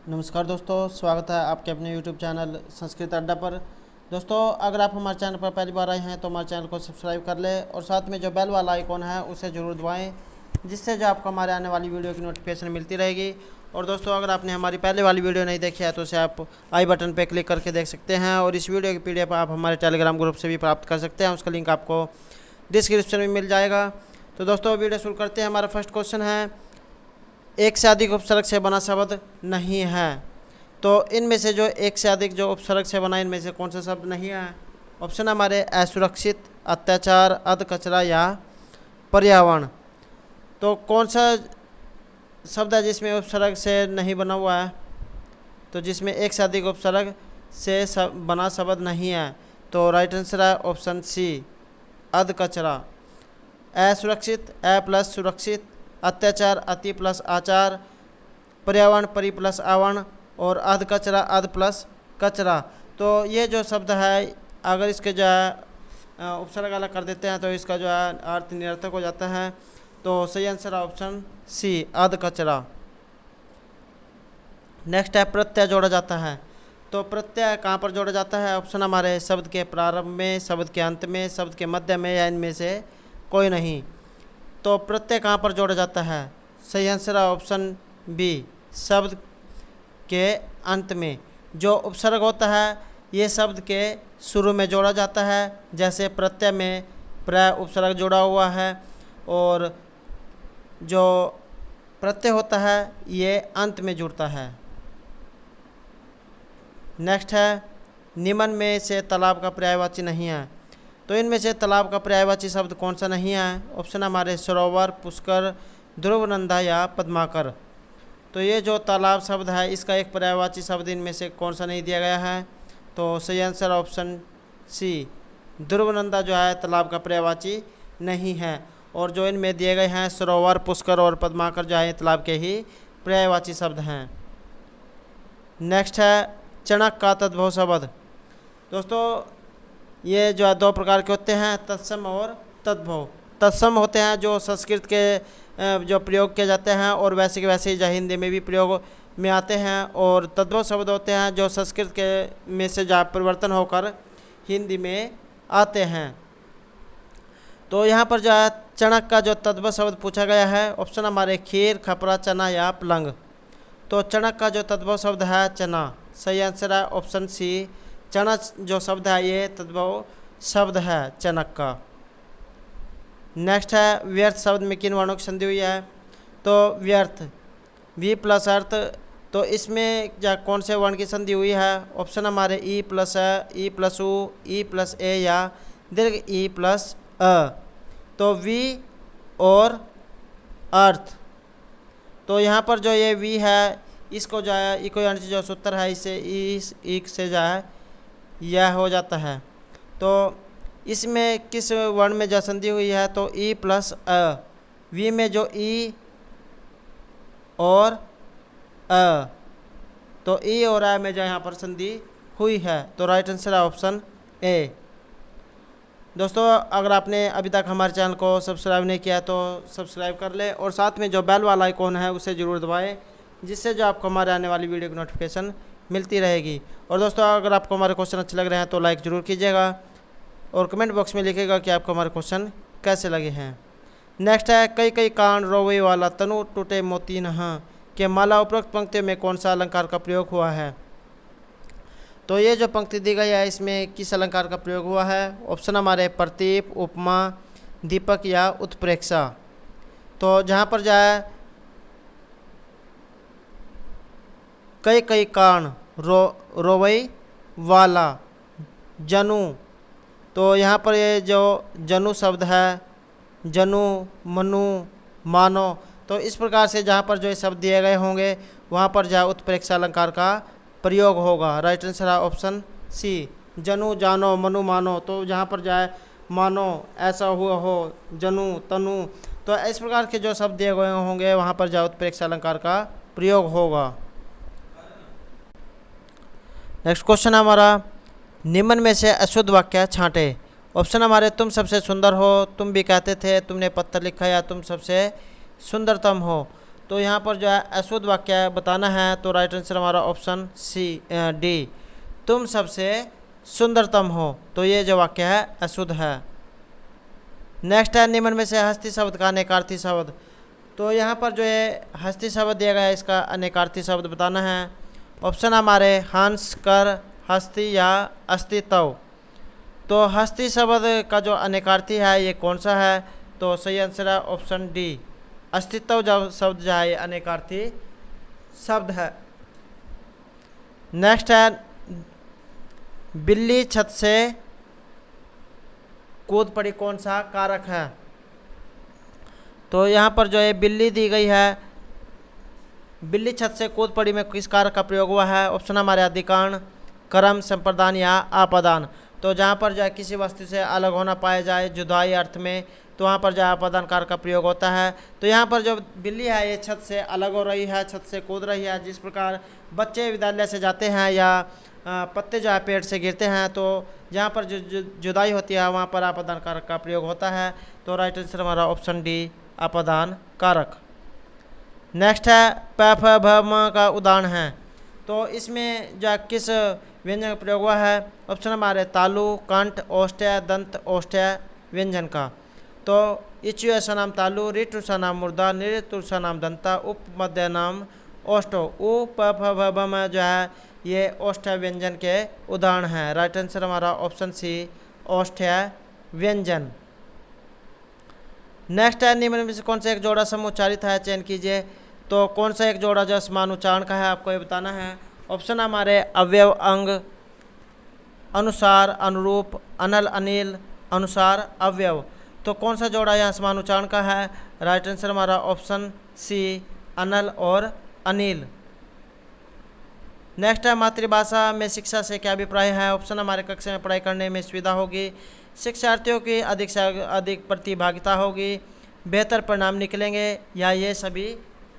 नमस्कार दोस्तों, स्वागत है आपके अपने YouTube चैनल संस्कृत अड्डा पर। दोस्तों, अगर आप हमारे चैनल पर पहली बार आए हैं तो हमारे चैनल को सब्सक्राइब कर लें और साथ में जो बेल वाला आइकॉन है उसे ज़रूर दबाएं, जिससे जो आपको हमारे आने वाली वीडियो की नोटिफिकेशन मिलती रहेगी। और दोस्तों, अगर आपने हमारी पहले वाली वीडियो नहीं देखी है तो उसे आप आई बटन पर क्लिक करके देख सकते हैं। और इस वीडियो की PDF आप हमारे टेलीग्राम ग्रुप से भी प्राप्त कर सकते हैं, उसका लिंक आपको डिस्क्रिप्शन में मिल जाएगा। तो दोस्तों, वीडियो शुरू करते हैं। हमारा फर्स्ट क्वेश्चन है, एक से अधिक उपसर्ग से बना शब्द नहीं है। तो इनमें से जो एक से अधिक जो उपसर्ग से बना, इनमें से कौन सा शब्द नहीं है? ऑप्शन हमारे असुरक्षित, अत्याचार, अध कचरा या पर्यावरण। तो कौन सा शब्द है जिसमें उपसर्ग से नहीं बना हुआ है? तो जिसमें एक से अधिक उपसर्ग से बना शब्द नहीं है, तो राइट आंसर है ऑप्शन सी, अध कचरा। असुरक्षित, अ प्लस सुरक्षित, अत्याचार, अति प्लस आचार, पर्यावरण, परि प्लस आवरण, और अध कचरा, अध प्लस कचरा। तो ये जो शब्द है, अगर इसके जो है उपसर्ग अलग कर देते हैं तो इसका जो है अर्थ निरर्थक हो जाता है। तो सही आंसर है ऑप्शन सी, अध कचरा। नेक्स्ट है, प्रत्यय जोड़ा जाता है। तो प्रत्यय कहाँ पर जोड़ा जाता है? ऑप्शन हमारे शब्द के प्रारंभ में, शब्द के अंत में, शब्द के मध्य में, या इनमें से कोई नहीं। तो प्रत्यय कहाँ पर जोड़ा जाता है? सही आंसर है ऑप्शन बी, शब्द के अंत में। जो उपसर्ग होता है ये शब्द के शुरू में जोड़ा जाता है, जैसे प्रत्यय में प्र उपसर्ग जोड़ा हुआ है, और जो प्रत्यय होता है ये अंत में जुड़ता है। नेक्स्ट है, निम्न में से तालाब का पर्यायवाची नहीं है। तो इनमें से तालाब का पर्यायवाची शब्द कौन सा नहीं है? ऑप्शन हमारे सरोवर, पुष्कर, ध्रुवनंदा या पद्माकर। तो ये जो तालाब शब्द है इसका एक पर्यायवाची शब्द इनमें से कौन सा नहीं दिया गया है? तो सही आंसर ऑप्शन सी, ध्रुवनंदा जो है तालाब का पर्यायवाची नहीं है। और जो इनमें दिए गए हैं सरोवर, पुष्कर और पद्माकर जो है तालाब के ही पर्यायवाची शब्द हैं। नेक्स्ट है, चणक का तद्भव शब्द। दोस्तों, ये जो है दो प्रकार के होते हैं, तत्सम और तद्भव। तत्सम होते हैं जो संस्कृत के जो प्रयोग किए जाते हैं और वैसे के वैसे ही हिंदी में भी प्रयोग में आते हैं। और तद्भव शब्द होते हैं जो संस्कृत के में से जा परिवर्तन होकर हिंदी में आते हैं। तो यहाँ पर जो है चणक का जो तद्भव शब्द पूछा गया है, ऑप्शन हमारे खीर, खपरा, चना या पलंग। तो चणक का जो तद्भव शब्द है चना। सही आंसर है ऑप्शन सी, चना जो शब्द है ये तद्भव शब्द है चणक का। नेक्स्ट है, व्यर्थ शब्द में किन वर्णों की संधि हुई है? तो व्यर्थ, वी प्लस अर्थ। तो इसमें कौन से वर्ण की संधि हुई है? ऑप्शन हमारे ई प्लस अ, ई प्लस उ, ई प्लस ए या दीर्घ ई प्लस अ। तो वी और अर्थ। तो यहाँ पर जो ये वी है इसको जो है इको यानी जो सूत्र है इसे ई से जो है यह हो जाता है। तो इसमें किस वर्ण में जो संधि हुई है? तो ई प्लस अ। वी में जो ई और अ, तो ई और अ में जो यहाँ पर संधि हुई है। तो राइट आंसर है ऑप्शन ए। दोस्तों, अगर आपने अभी तक हमारे चैनल को सब्सक्राइब नहीं किया तो सब्सक्राइब कर ले और साथ में जो बेल वाला आइकॉन है उसे ज़रूर दबाएं, जिससे जो आपको हमारे आने वाली वीडियो की नोटिफिकेशन मिलती रहेगी। और दोस्तों, अगर आपको हमारे क्वेश्चन अच्छे लग रहे हैं तो लाइक ज़रूर कीजिएगा और कमेंट बॉक्स में लिखिएगा कि आपको हमारे क्वेश्चन कैसे लगे हैं। नेक्स्ट है, कई कई कान रोवे वाला तनु टूटे मोती नहा के माला उपरोक्त पंक्तियों में कौन सा अलंकार का प्रयोग हुआ है? तो ये जो पंक्ति दी गई है इसमें किस अलंकार का प्रयोग हुआ है? ऑप्शन हमारे प्रतीप, उपमा, दीपक या उत्प्रेक्षा। तो जहाँ पर जाए कई कई कान रोवई वाला जनु, तो यहाँ पर ये जो जनु शब्द है, जनु, मनु, मानो, तो इस प्रकार से जहाँ पर जो ये शब्द दिए गए होंगे वहाँ पर जो उत्प्रेक्षा अलंकार का प्रयोग होगा। राइट आंसर है ऑप्शन सी, जनु, जानो, मनु, मानो। तो जहाँ पर जाए मानो, ऐसा हुआ हो, जनु, तनु, तो इस प्रकार के जो शब्द दिए गए होंगे वहाँ पर जो उत्प्रेक्षा अलंकार का प्रयोग होगा। नेक्स्ट क्वेश्चन हमारा, निम्न में से अशुद्ध वाक्य छांटे। ऑप्शन हमारे तुम सबसे सुंदर हो, तुम भी कहते थे, तुमने पत्थर लिखा, या तुम सबसे सुंदरतम हो। तो यहाँ पर जो है अशुद्ध वाक्य बताना है, तो राइट आंसर हमारा ऑप्शन डी, तुम सबसे सुंदरतम हो। तो ये जो वाक्य है अशुद्ध है। नेक्स्ट है निम्न में से हस्ती शब्द का अनेकार्थी शब्द। तो यहाँ पर जो है हस्ती शब्द दिया गया है, इसका अनेकार्थी शब्द बताना है। ऑप्शन हमारे हंस, कर, हस्ती या अस्तित्व। तो हस्ती शब्द का जो अनेकार्थी है ये कौन सा है, तो सही आंसर है ऑप्शन डी, अस्तित्व जब शब्द जो है अनेकार्थी शब्द है। नेक्स्ट है बिल्ली छत से कूद पड़ी कौन सा कारक है। तो यहाँ पर जो है बिल्ली दी गई है, बिल्ली छत से कूद पड़ी में किस कारक का प्रयोग हुआ है। ऑप्शन हमारे अधिकरण, क्रम, संप्रदान या आपादान। तो जहाँ पर जो है किसी वस्तु से अलग होना पाया जाए जुदाई अर्थ में, तो वहाँ पर जो है आपादान कारक का प्रयोग होता है। तो यहाँ पर जो बिल्ली है ये छत से अलग हो रही है, छत से कूद रही है। जिस प्रकार बच्चे विद्यालय से जाते हैं या पत्ते जो है पेड़ से गिरते हैं, तो जहाँ पर जो जुदाई होती है वहाँ पर आपादान कारक का प्रयोग होता है। तो राइट आंसर हमारा ऑप्शन डी, आपादान कारक। नेक्स्ट है प फ भ म का उदाहरण है। तो इसमें जो किस व्यंजन का प्रयोग हुआ है। ऑप्शन हमारे तालु, कंठ, ओष्ठ्य, दंत, ओष्ठ्य व्यंजन का। तो इचु ऐसा नाम तालु, रिट सा नाम मुर्दा, निरित सा नाम दंता, उप मध्य नाम ओष्ठो। उ प फ भ भ म जो है ये ओष्ठ्य व्यंजन के उदाहरण हैं। राइट आंसर हमारा ऑप्शन सी, ओष्ठ्य व्यंजन। नेक्स्ट है निम्न में से कौन सा एक जोड़ा समुच्चारित है, चयन कीजिए। तो कौन सा एक जोड़ा जो समान उच्चारण का है आपको ये बताना है। ऑप्शन हमारे अवयव, अंग, अनुसार, अनुरूप, अनल, अनिल, अनुसार, अवयव। तो कौन सा जोड़ा यहाँ समान उच्चारण का है। राइट आंसर हमारा ऑप्शन सी, अनल और अनिल। नेक्स्ट है मातृभाषा में शिक्षा से क्या अभिप्राय है। ऑप्शन हमारे कक्षा में पढ़ाई करने में सुविधा होगी, शिक्षार्थियों की अधिक से अधिक प्रतिभागिता होगी, बेहतर परिणाम निकलेंगे या ये सभी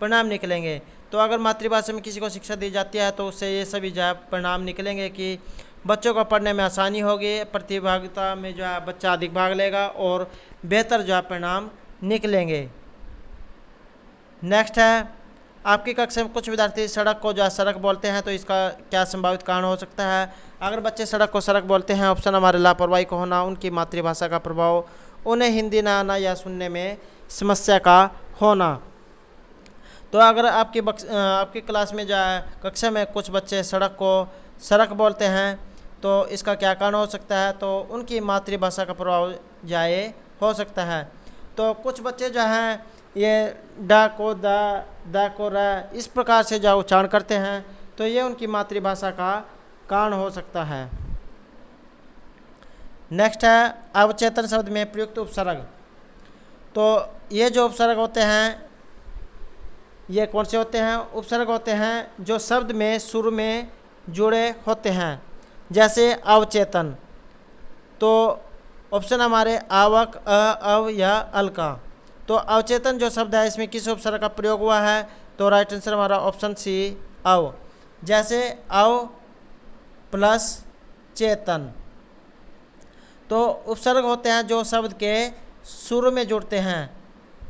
परिणाम निकलेंगे। तो अगर मातृभाषा में किसी को शिक्षा दी जाती है तो उससे ये सभी जो है परिणाम निकलेंगे कि बच्चों को पढ़ने में आसानी होगी, प्रतिभागिता में जो है बच्चा अधिक भाग लेगा और बेहतर जो है परिणाम निकलेंगे। नेक्स्ट है आपकी कक्षा में कुछ विद्यार्थी सड़क को जो है सड़क बोलते हैं, तो इसका क्या संभावित कारण हो सकता है। अगर बच्चे सड़क को सड़क बोलते हैं, ऑप्शन हमारे लापरवाही को होना, उनकी मातृभाषा का प्रभाव, उन्हें हिंदी ना आना या सुनने में समस्या का होना। तो अगर आपकी क्लास में जो है कक्षा में कुछ बच्चे सड़क को सड़क बोलते हैं, तो इसका क्या कारण हो सकता है। तो उनकी मातृभाषा का प्रभाव जाए हो सकता है। तो कुछ बच्चे जो हैं ये डा को दा को रा इस प्रकार से जो उच्चारण करते हैं, तो ये उनकी मातृभाषा का कारण हो सकता है। नेक्स्ट है अवचेतन शब्द में प्रयुक्त उपसर्ग। तो ये जो उपसर्ग होते हैं ये कौन से होते हैं। उपसर्ग होते हैं जो शब्द में शुरू में जुड़े होते हैं, जैसे अवचेतन। तो ऑप्शन हमारे आवक, अव या अल का। तो अवचेतन जो शब्द है इसमें किस उपसर्ग का प्रयोग हुआ है। तो राइट आंसर हमारा ऑप्शन सी, अव। जैसे अव प्लस चेतन। तो उपसर्ग होते हैं जो शब्द के शुरू में जुड़ते हैं,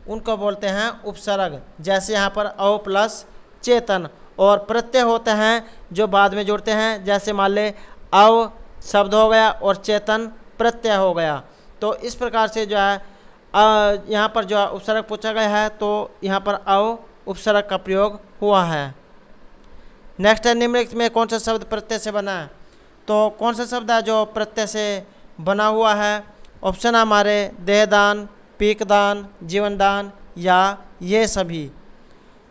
उनको बोलते हैं उपसर्ग। जैसे यहाँ पर अव प्लस चेतन। और प्रत्यय होते हैं जो बाद में जुड़ते हैं, जैसे मान ले अव शब्द हो गया और चेतन प्रत्यय हो गया। तो इस प्रकार से जो है यहाँ पर जो उपसर्ग पूछा गया है, तो यहाँ पर अव उपसर्ग का प्रयोग हुआ है। नेक्स्ट है निम्नलिखित में कौन सा शब्द प्रत्यय से बना है। तो कौन सा शब्द है जो प्रत्यय से बना हुआ है। ऑप्शन हमारे देहदान, पीकदान, जीवनदान या ये सभी।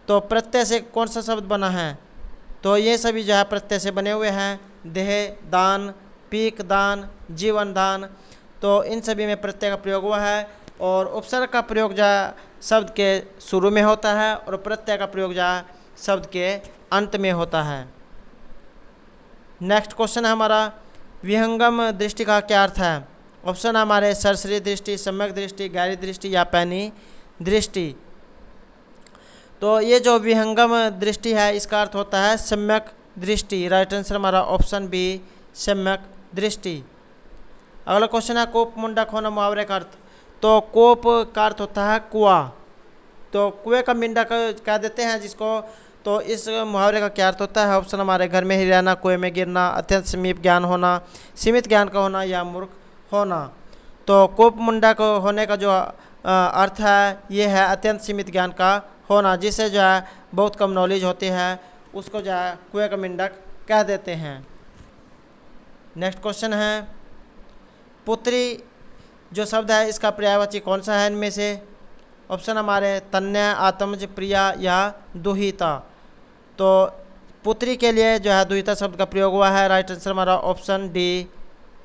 तो प्रत्यय से कौन सा शब्द बना है। तो ये सभी जो है प्रत्यय से बने हुए हैं, देह दान, पीक दान, जीवन दान। तो इन सभी में प्रत्यय का प्रयोग हुआ है। और उपसर्ग का प्रयोग जो शब्द के शुरू में होता है और प्रत्यय का प्रयोग जो शब्द के अंत में होता है। नेक्स्ट क्वेश्चन है हमारा विहंगम दृष्टि का क्या अर्थ है। ऑप्शन हमारे सरसरी दृष्टि, सम्यक दृष्टि, गहरी दृष्टि या पैनी दृष्टि। तो ये जो विहंगम दृष्टि है इसका अर्थ होता है सम्यक दृष्टि। राइट आंसर हमारा ऑप्शन बी, सम्यक दृष्टि। अगला क्वेश्चन है कोप मुंडक होना मुहावरे का अर्थ। तो कोप का अर्थ होता है कुआं। तो कुएं का मेंढक कह देते हैं जिसको। तो इस मुहावरे का क्या अर्थ होता है? ऑप्शन हमारे घर में ही रहना, कुएं में गिरना, अत्यंत समीप ज्ञान होना, सीमित ज्ञान का होना या मूर्ख होना। तो कूप मुंडक होने का जो अर्थ है ये है अत्यंत सीमित ज्ञान का होना, जिसे जो है बहुत कम नॉलेज होती है, उसको जो है कुएं का मेंढक कह देते हैं। नेक्स्ट क्वेश्चन है, पुत्री जो शब्द है इसका पर्यायवाची कौन सा है इनमें से? ऑप्शन हमारे तन्य, आत्मज, प्रिया या दुहिता। तो पुत्री के लिए जो है दुहिता शब्द का प्रयोग हुआ है। राइट आंसर हमारा ऑप्शन डी,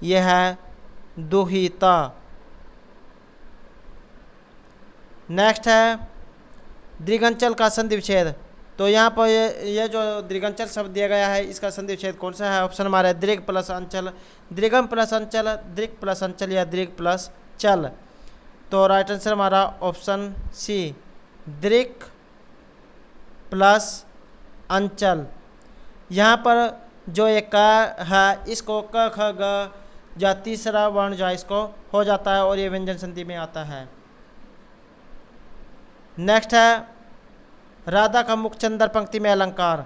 ये है दुहिता। नेक्स्ट है दृगंचल का संधि विच्छेद। तो यहाँ पर ये जो दृगंचल शब्द दिया गया है इसका संधि विच्छेद कौन सा है? ऑप्शन हमारे दृग प्लस अंचल, दृगम प्लस अंचल, दृग प्लस अंचल या दृग प्लस चल। तो राइट आंसर हमारा ऑप्शन सी, दृग प्लस अंचल। यहाँ पर जो एक क है इसको क ख ग या तीसरा वर्ण जो है इसको हो जाता है और ये व्यंजन संधि में आता है। नेक्स्ट है राधा का मुख चंद्र पंक्ति में अलंकार।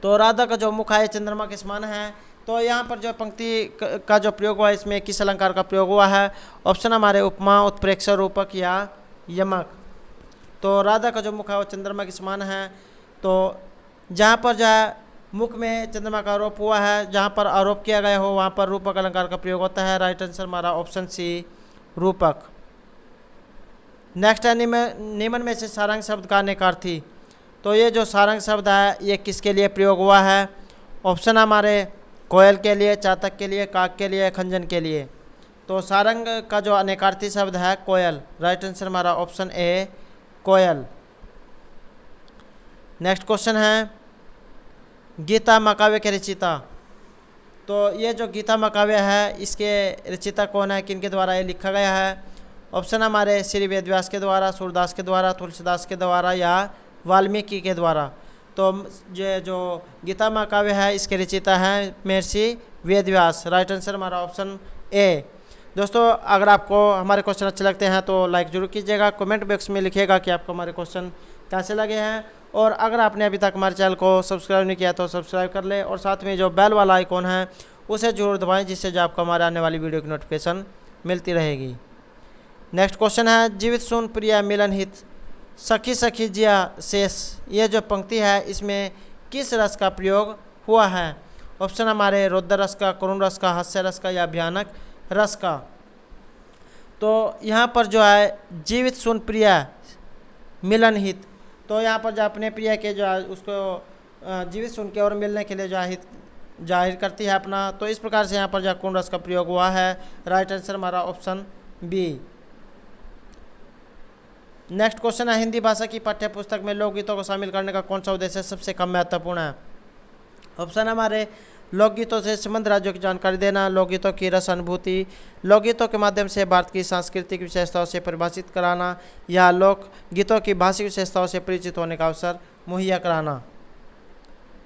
तो राधा का जो मुख है चंद्रमा के समान है। तो यहाँ पर जो पंक्ति का जो प्रयोग हुआ है इसमें किस अलंकार का प्रयोग हुआ है? ऑप्शन हमारे उपमा, उत्प्रेक्षा, रूपक या यमक। तो राधा का जो मुख है वो चंद्रमा के समान है। तो जहाँ पर जो है मुख में चंद्रमा का आरोप हुआ है, जहाँ पर आरोप किया गया हो वहाँ पर रूपक अलंकार का प्रयोग होता है। राइट आंसर हमारा ऑप्शन सी, रूपक। नेक्स्ट है निम्न में से सारंग शब्द का अनेकार्थी। तो ये जो सारंग शब्द है ये किसके लिए प्रयोग हुआ है? ऑप्शन हमारे कोयल के लिए, चातक के लिए, काक के लिए, खंजन के लिए। तो सारंग का जो अनेकार्थी शब्द है कोयल। राइट आंसर हमारा ऑप्शन ए, कोयल। नेक्स्ट क्वेश्चन है गीता महाकाव्य के रचयिता। तो ये जो गीता महाकाव्य है इसके रचयिता कौन है, किनके द्वारा ये लिखा गया है? ऑप्शन हमारे श्री वेदव्यास के द्वारा, सूरदास के द्वारा, तुलसीदास के द्वारा या वाल्मीकि के द्वारा। तो ये जो गीता महाकाव्य है इसके रचयिता हैं महर्षि वेदव्यास। राइट आंसर हमारा ऑप्शन ए। दोस्तों अगर आपको हमारे क्वेश्चन अच्छे लगते हैं तो लाइक जरूर कीजिएगा, कमेंट बॉक्स में लिखिएगा कि आपको हमारे क्वेश्चन कैसे लगे हैं। और अगर आपने अभी तक हमारे चैनल को सब्सक्राइब नहीं किया तो सब्सक्राइब कर ले और साथ में जो बेल वाला आइकॉन है उसे जरूर दबाएं, जिससे जो आपको हमारे आने वाली वीडियो की नोटिफिकेशन मिलती रहेगी। नेक्स्ट क्वेश्चन है जीवित सुन प्रिया मिलन हित सखी सखी जिया शेष। ये जो पंक्ति है इसमें किस रस का प्रयोग हुआ है? ऑप्शन हमारे रौद्र रस का, करुण रस का, हास्य रस का या भयानक रस का। तो यहाँ पर जो है जीवित सुन प्रिया मिलन हित, तो यहाँ पर जो अपने प्रिय के जो है उसको जीवित सुन के और मिलने के लिए जो है हित जाहिर करती है अपना। तो इस प्रकार से यहाँ पर जो करुण रस का प्रयोग हुआ है। राइट आंसर हमारा ऑप्शन बी। नेक्स्ट क्वेश्चन है हिंदी भाषा की पाठ्य पुस्तक में लोकगीतों को शामिल करने का कौन सा उद्देश्य सबसे कम महत्वपूर्ण है? ऑप्शन हमारे लोकगीतों से संबंध राज्यों की जानकारी देना, लोकगीतों की रस अनुभूति, लोकगीतों के माध्यम से भारत की सांस्कृतिक विशेषताओं से परिभाषित कराना या लोकगीतों की भाषिक विशेषताओं से परिचित होने का अवसर मुहैया कराना।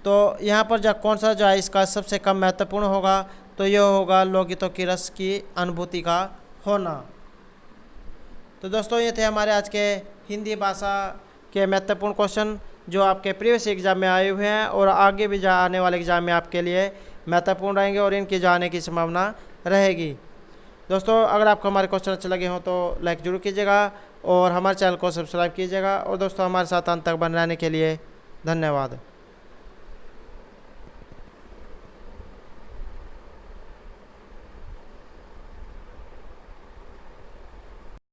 तो यहाँ पर जो कौन सा जो है इसका सबसे कम महत्वपूर्ण होगा? तो यह होगा लोकगीतों की रस की अनुभूति का होना। तो दोस्तों ये थे हमारे आज के हिंदी भाषा के महत्वपूर्ण क्वेश्चन जो आपके प्रीवियस एग्जाम में आए हुए हैं और आगे भी आने वाले एग्जाम में आपके लिए महत्वपूर्ण रहेंगे और इनके जाने की संभावना रहेगी। दोस्तों अगर आपको हमारे क्वेश्चन अच्छे लगे हों तो लाइक जरूर कीजिएगा और हमारे चैनल को सब्सक्राइब कीजिएगा। और दोस्तों हमारे साथ अंत तक बने रहने के लिए धन्यवाद।